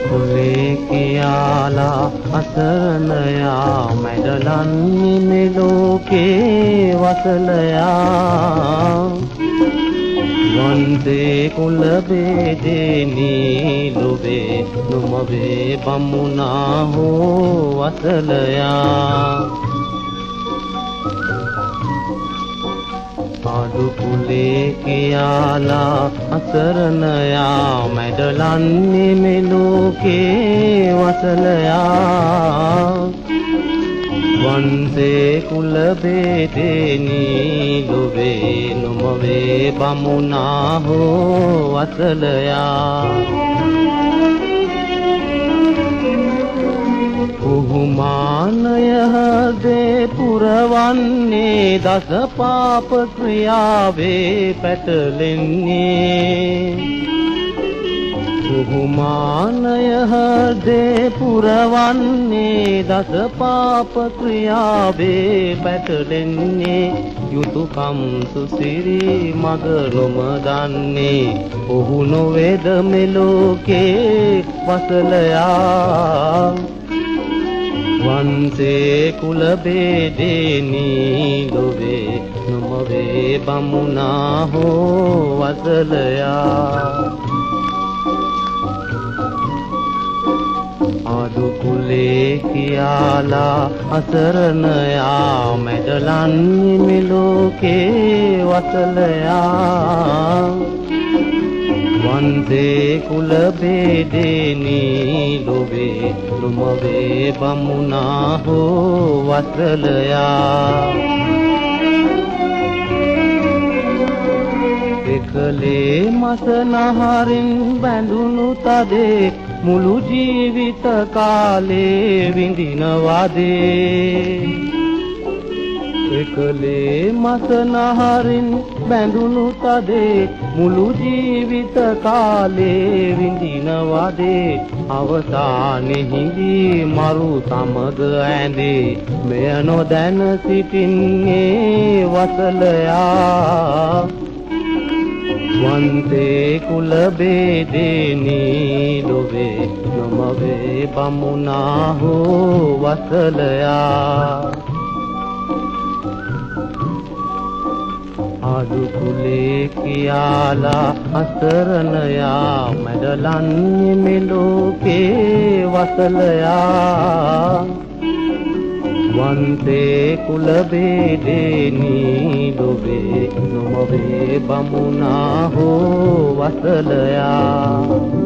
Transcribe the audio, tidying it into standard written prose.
කුලේ කියාලා අසරණයා මැඩලන්නේ මේ ලෝකේ වසලයා වන්දේ කුල බෙදෙනී ලොවේ නොමවේ බමුණා හෝ වසලයා ආදු කුලේ කියාලා අසරණයා මැඩලන්නේ මේ ලෝකේ වසලයා වන්දේ කුල බෙදෙනී ලොවේ නොමවේ බමුණා හෝ වසලයා කුහුමානය හදේ පුරවන්නේ දස පාප ක්‍රියාවේ පැටලෙන්නේ කුහුමානය හදේ පුරවන්නේ දස පාප ක්‍රියාවේ පැටලෙන්නේ යුතුයකම් සුසිරි මග නොම දන්නේ ඔහු නොවේද මේ ලෝකේ වසලයා වන්සේ කුල බෙදෙනී ලොවේ නොමවේ බමුණා හෝ වසලයා ආදු කුලේ කියාලා අසරණයා මැඩලන්නේ මේ ලෝකේ වසලයා වන්දේ කුල බෙදෙනී ලොවේ නොමවේ බමුණා හෝ වසලයා එකලේ මසනහරින් බැඳුණු තදේ මුළු ජීවිත කාලේ විඳිනවාදේ එකලේ මසනහරින් බැඳුණු තදේ මුළු ජීවිත කාලේ විඳිනවාදේ අවසානෙහිදී මරු සමග ඇඳේ මෙය නොදැන සිටින්නේ වසලයා වන්දේ කුල බෙදෙනී ලොවේ නොමවේ බමුණා හෝ වසලයා ආදු කුලේ කියාලා අසරණයා මැඩලන්නේ මේ ලෝකේ වසලයා වන්දේ කුල බෙදෙනී ලොවේ නොමවේ බමුණා හෝ වසලයා